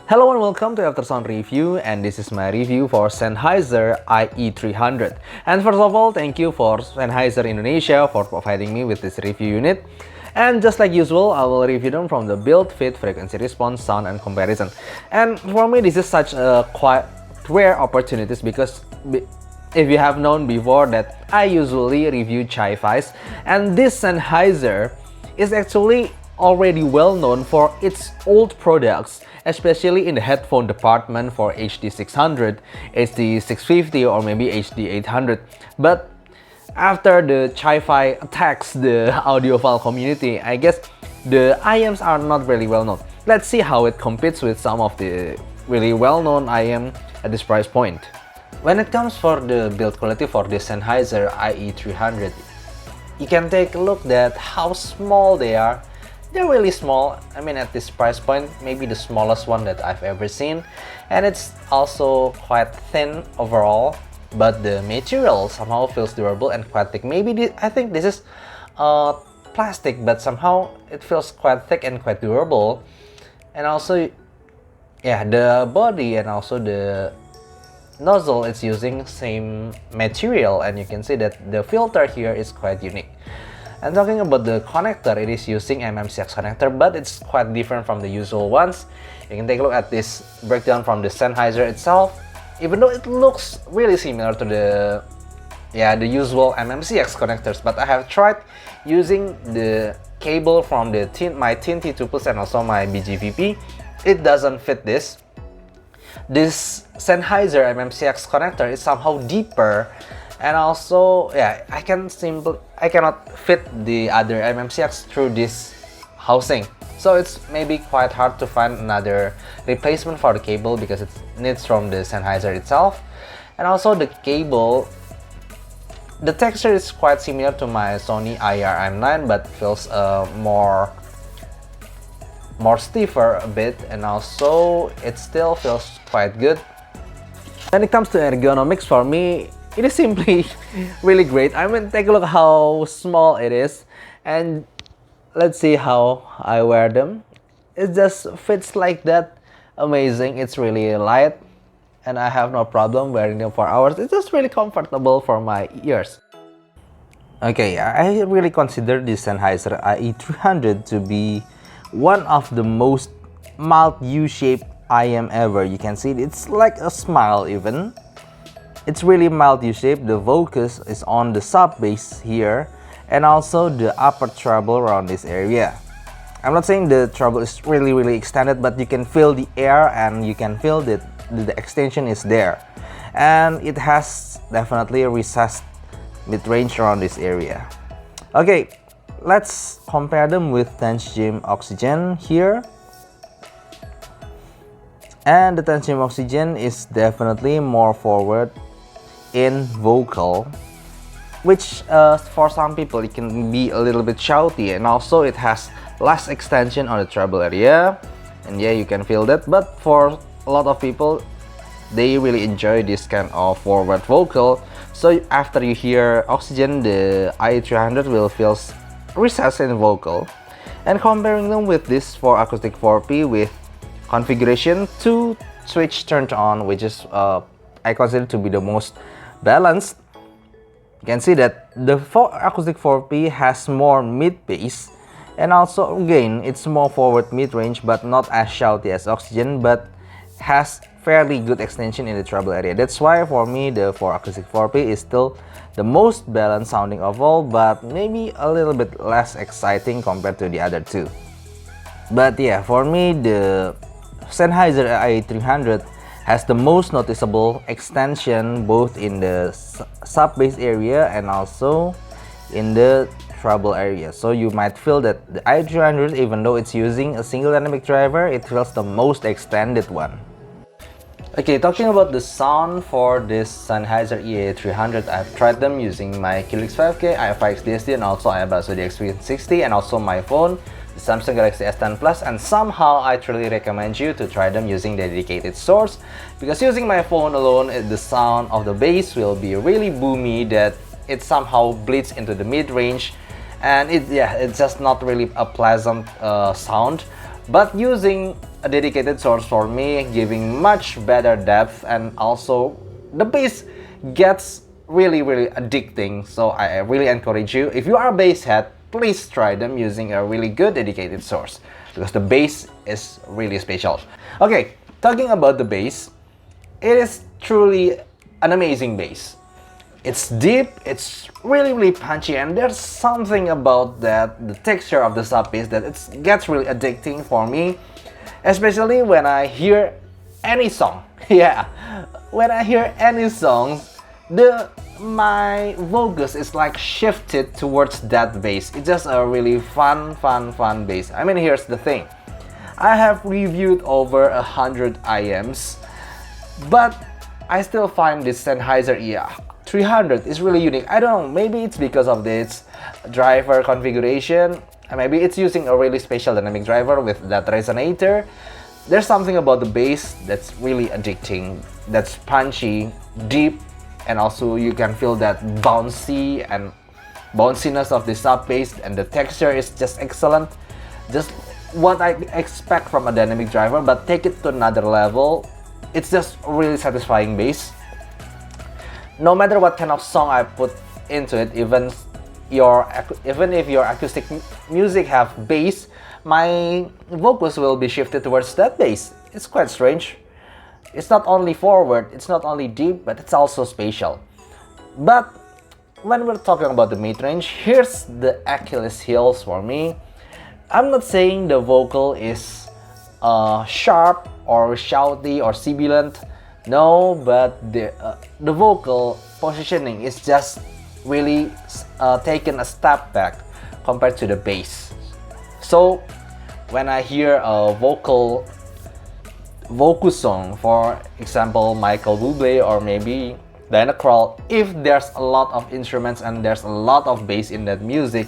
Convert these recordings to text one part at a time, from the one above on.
Hello and welcome to Aftersound Review, and this is my review for Sennheiser IE300. And first of all, thank you for Sennheiser Indonesia for providing me with this review unit. And just like usual, I will review them from the build, fit, frequency response, sound, and comparison. And for me, this is such a quite rare opportunities because if you have known before that I usually review Chi-Fis, and this Sennheiser is actually already well known for its old products, especially in the headphone department for HD600, HD650, or maybe HD800. But after the Chi-Fi attacks the audiophile community, I guess the IEMs are not really well known. Let's see how it competes with some of the really well-known IEM at this price point. When it comes for the build quality for the Sennheiser IE300, you can take a look at how small they are. They're really small. I mean, at this price point, maybe the smallest one that I've ever seen. And it's also quite thin overall, but the material somehow feels durable and quite thick. Maybe I think this is plastic, but somehow it feels quite thick and quite durable. And also, yeah, the body and also the nozzle is using same material, and you can see that the filter here is quite unique. And talking about the connector, it is using MMCX connector, but it's quite different from the usual ones. You can take a look at this breakdown from the Sennheiser itself. Even though it looks really similar to the usual MMCX connectors, but I have tried using the cable from the my TNT2 Plus and also my BGVP. It doesn't fit this. This Sennheiser MMCX connector is somehow deeper, and also I cannot fit the other MMCX through this housing, so it's maybe quite hard to find another replacement for the cable because it needs from the Sennheiser itself. And also the cable, the texture is quite similar to my Sony IR-M9, but feels more stiffer a bit, and also it still feels quite good. When it comes to ergonomics, for me it is simply really great. I mean, take a look how small it is, and let's see how I wear them. It just fits like that. Amazing. It's really light, and I have no problem wearing them for hours. It's just really comfortable for my ears. Okay, I really consider this Sennheiser IE300 to be one of the most mild U-shaped IEM ever. You can see it's like a smile even. It's really mild U-shaped. The focus is on the sub bass here, and also the upper treble around this area. I'm not saying the treble is really extended, but you can feel the air and you can feel that the extension is there. And it has definitely a recessed mid-range around this area. Okay, let's compare them with tanchjim Oxygen here. And the tanchjim Oxygen is definitely more forward in vocal, which for some people it can be a little bit shouty, and also it has less extension on the treble area, and yeah, you can feel that. But for a lot of people, they really enjoy this kind of forward vocal. So after you hear Oxygen, the IE300 will feel recessed in vocal. And comparing them with this 4acoustic 4P with configuration 2 switch turned on, which is I consider to be the most balanced, you can see that the acoustic 4P has more mid-bass, and also again it's more forward mid-range, but not as shouty as Oxygen, but has fairly good extension in the treble area. That's why for me the 4acoustic 4P is still the most balanced sounding of all, but maybe a little bit less exciting compared to the other two. But yeah, for me the Sennheiser IE300 has the most noticeable extension both in the sub-bass area and also in the treble area. So you might feel that the IE300, even though it's using a single dynamic driver, it feels the most extended one. Okay, talking about the sound for this Sennheiser IE300, I've tried them using my QLX 5K, i5X DSD, and also I have also the X360, and also my phone, the Samsung Galaxy S10 Plus, and somehow I truly recommend you to try them using the dedicated source, because using my phone alone, the sound of the bass will be really boomy that it somehow bleeds into the mid-range, and it's just not really a pleasant sound. But using a dedicated source for me, giving much better depth, and also the bass gets really addicting. So I really encourage you, if you are a bass head, please try them using a really good dedicated source, because the bass is really special. Okay, talking about the bass, it is truly an amazing bass. It's deep, it's really punchy, and there's something about that, the texture of the sub bass, that it gets really addicting for me, especially when I hear any song. Yeah, when I hear any songs, my focus is like shifted towards that bass. It's just a really fun bass. I mean, here's the thing. I have reviewed over 100 IMs, but I still find this Sennheiser IE300 is really unique. I don't know, maybe it's because of its driver configuration, and maybe it's using a really special dynamic driver with that resonator. There's something about the bass that's really addicting, that's punchy, deep, and also you can feel that bounciness of the sub bass, and the texture is just excellent. Just what I expect from a dynamic driver, but take it to another level. It's just really satisfying bass. No matter what kind of song I put into it, even if your acoustic music have bass, my focus will be shifted towards that bass. It's quite strange. It's not only forward, it's not only deep, but it's also spatial. But when we're talking about the mid-range, here's the Achilles heels for me. I'm not saying the vocal is sharp or shouty or sibilant, no, but the vocal positioning is just really taken a step back compared to the bass. So when I hear a vocal song, for example Michael Bublé or maybe Diana Krall, if there's a lot of instruments and there's a lot of bass in that music,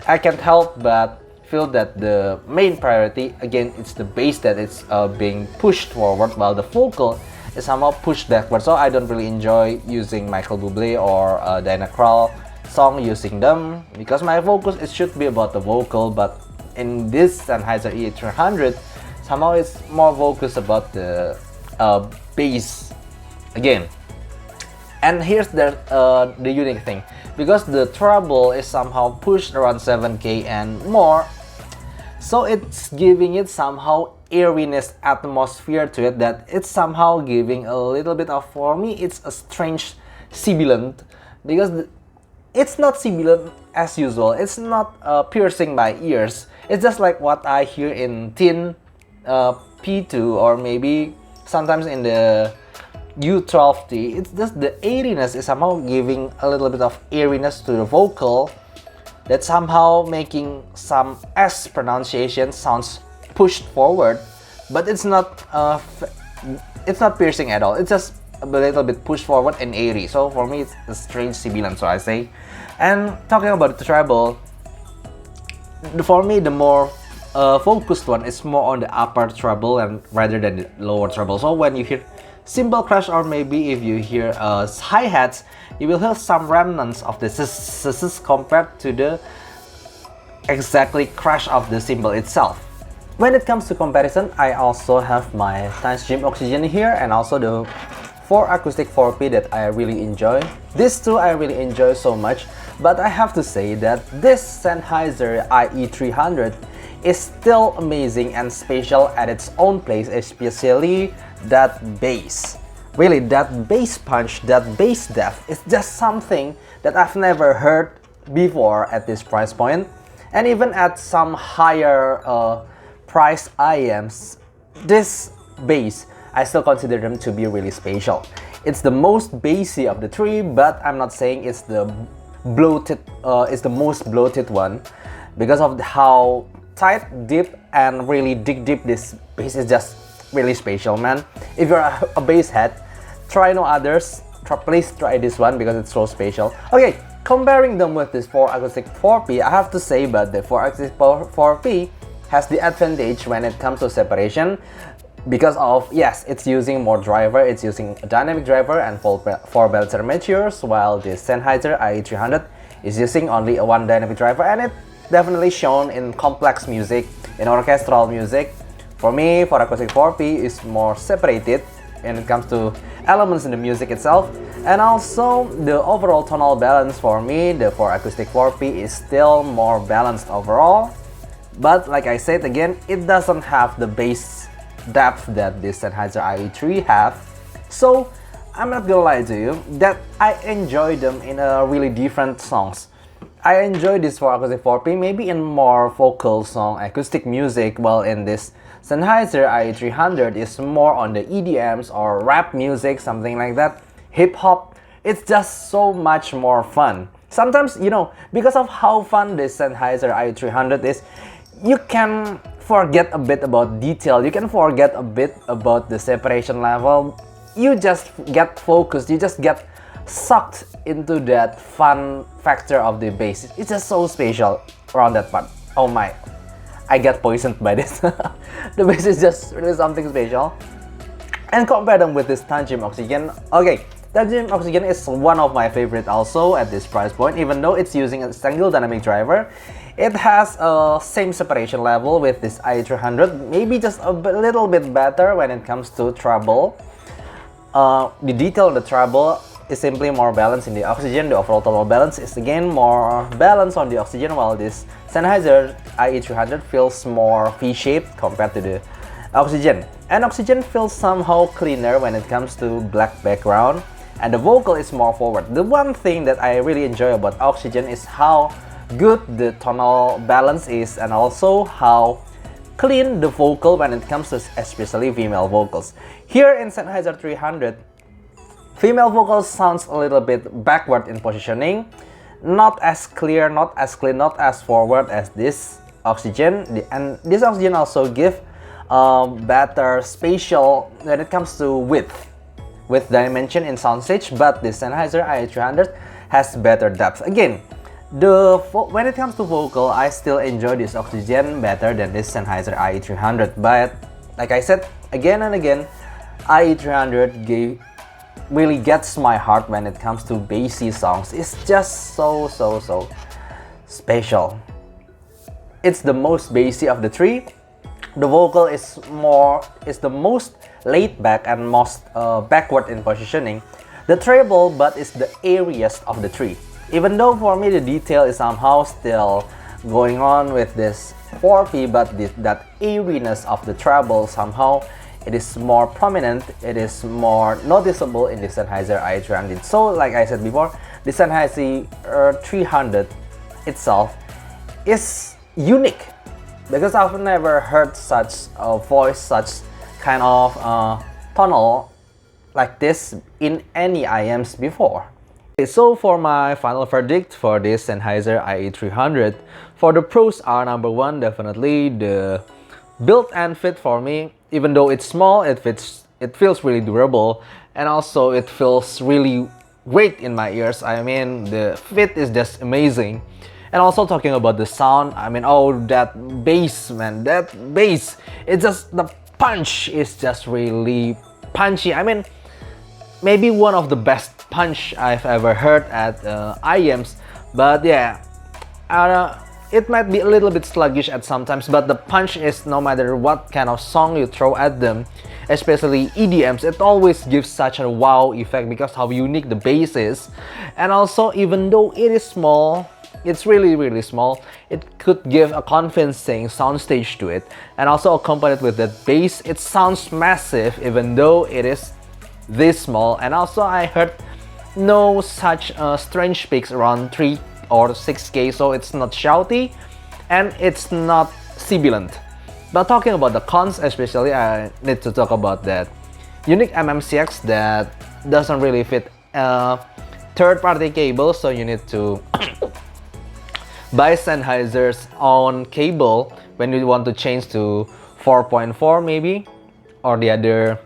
I can't help but feel that the main priority, again, it's the bass that is being pushed forward, while the vocal is somehow pushed backward. So I don't really enjoy using Michael Bublé or Diana Krall song using them, because my focus, it should be about the vocal. But in this Sennheiser IE300, somehow it's more focused about the bass again. And here's the unique thing, because the treble is somehow pushed around 7K and more, so it's giving it somehow eeriness atmosphere to it, that it's somehow giving a little bit of, for me, it's a strange sibilant, because it's not sibilant as usual. It's not piercing my ears. It's just like what I hear in thin P2 or maybe sometimes in the U12T. It's just the airiness is somehow giving a little bit of airiness to the vocal, that's somehow making some S pronunciation sounds pushed forward, but it's not piercing at all. It's just a little bit pushed forward and airy. So for me, it's a strange sibilant, so I say. And talking about the treble, for me, the more focused one is more on the upper treble and rather than the lower treble. So when you hear cymbal crash, or maybe if you hear hi-hats, you will hear some remnants of the ss compared to the exactly crash of the cymbal itself. When it comes to comparison, I also have my tanchjim oxygen here and also the 4acoustic 4P that I really enjoy. These two I really enjoy so much, but I have to say that this Sennheiser IE300 is still amazing and special at its own place, especially that bass. Really, that bass punch, that bass depth is just something that I've never heard before at this price point. And even at some higher price IMs, this bass, I still consider them to be really special. It's the most bassy of the three, but I'm not saying it's the most bloated one, because of how tight, deep, and really dig deep this bass is just really special, man. If you're a bass head, try no others. Please try this one because it's so special. Okay, comparing them with this 4acoustic 4P, I have to say that the 4acoustic 4P has the advantage when it comes to separation, because of, yes, it's using more driver, it's using a dynamic driver and 4 balancer armatures, while the Sennheiser IE300 is using only a 1 dynamic driver, and it definitely shown in complex music, in orchestral music. For me, 4acoustic 4P is more separated when it comes to elements in the music itself, and also the overall tonal balance. For me, the 4acoustic 4P is still more balanced overall, but like I said again, it doesn't have the bass depth that this Sennheiser IE3 have. So I'm not gonna lie to you that I enjoy them in a really different songs. I enjoy this 4acoustic 4P maybe in more vocal song acoustic music, while in this Sennheiser IE300 is more on the EDMs or rap music, something like that, hip hop. It's just so much more fun. Sometimes, you know, because of how fun this Sennheiser IE300 is, you can forget a bit about detail, you can forget a bit about the separation level. You just get focused, you just get sucked into that fun factor of the bass. It's just so special around that part. Oh my, I get poisoned by this. The bass is just really something special. And compare them with this tanchjim Oxygen. Okay, tanchjim Oxygen is one of my favorite also at this price point, even though it's using a single dynamic driver. It has a same separation level with this IE300, maybe just a little bit better when it comes to treble. The detail of the treble is simply more balanced in the Oxygen. The overall tonal balance is again more balanced on the Oxygen, while this Sennheiser IE300 feels more V-shaped compared to the Oxygen. And Oxygen feels somehow cleaner when it comes to black background, and the vocal is more forward. The one thing that I really enjoy about Oxygen is how good the tonal balance is, and also how clean the vocal when it comes to especially female vocals. Here in Sennheiser 300, female vocals sounds a little bit backward in positioning, not as clear, not as clean, not as forward as this Oxygen. And this Oxygen also give better spatial when it comes to width with dimension in soundstage, but the Sennheiser IE300 has better depth. Again, when it comes to vocal, I still enjoy this Oxygen better than this Sennheiser IE300. But like I said again and again, IE300 really gets my heart when it comes to bassy songs. It's just so special. It's the most bassy of the three. The vocal is the most laid back and most backward in positioning. The treble, but is the airiest of the three. Even though for me the detail is somehow still going on with this 4P, but that airiness of the treble somehow it is more prominent, it is more noticeable in the Sennheiser IE300. So like I said before, the Sennheiser 300 itself is unique because I've never heard such a voice, such kind of tonal like this in any IEMs before. Okay, so for my final verdict for this Sennheiser IE300, for the pros are number one, definitely the build and fit for me. Even though it's small, it feels really durable, and also it feels really great in my ears. I mean, the fit is just amazing. And also talking about the sound, I mean, oh, that bass, man, that bass, it's just, the punch is just really punchy. I mean, maybe one of the best punch I've ever heard at IEMs. But yeah, it might be a little bit sluggish at sometimes, but the punch is, no matter what kind of song you throw at them, especially EDMs, it always gives such a wow effect because how unique the bass is. And also, even though it is small, it's really small, it could give a convincing soundstage to it. And also accompanied with that bass, it sounds massive even though it is this small. And also I heard no such strange peaks around 3 or 6K, so it's not shouty and it's not sibilant. But talking about the cons especially, I need to talk about that unique MMCX that doesn't really fit third-party cable, so you need to buy Sennheiser's own cable when you want to change to 4.4 maybe, or the other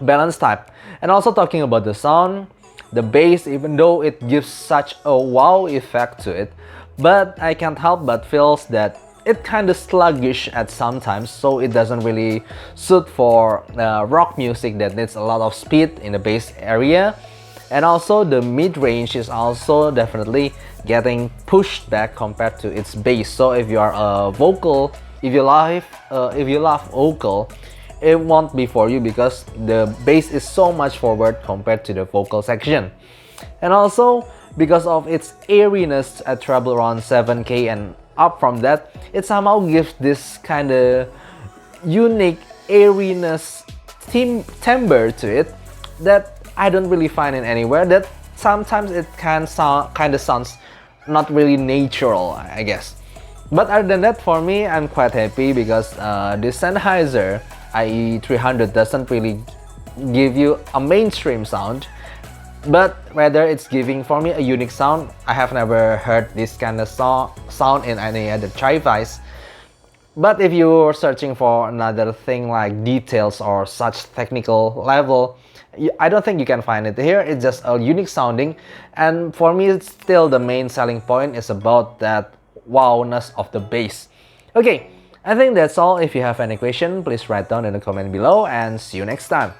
balance type. And also talking about the sound, the bass, even though it gives such a wow effect to it, but I can't help but feels that it kind of sluggish at sometimes, so it doesn't really suit for rock music that needs a lot of speed in the bass area. And also the mid-range is also definitely getting pushed back compared to its bass. So if you are a vocal if you love vocal, it won't be for you because the bass is so much forward compared to the vocal section. And also because of its airiness at treble around 7K and up from that, it somehow gives this kind of unique airiness timbre to it that I don't really find it anywhere. That sometimes it can sound kind of sounds not really natural, I guess. But other than that, for me, I'm quite happy because this Sennheiser IE300 doesn't really give you a mainstream sound, but rather it's giving for me a unique sound. I have never heard this kind of sound in any other device. But if you're searching for another thing like details or such technical level, I don't think you can find it here. It's just a unique sounding, and for me, it's still the main selling point is about that wowness of the bass. Okay, I think that's all. If you have any question, please write down in the comment below, and see you next time.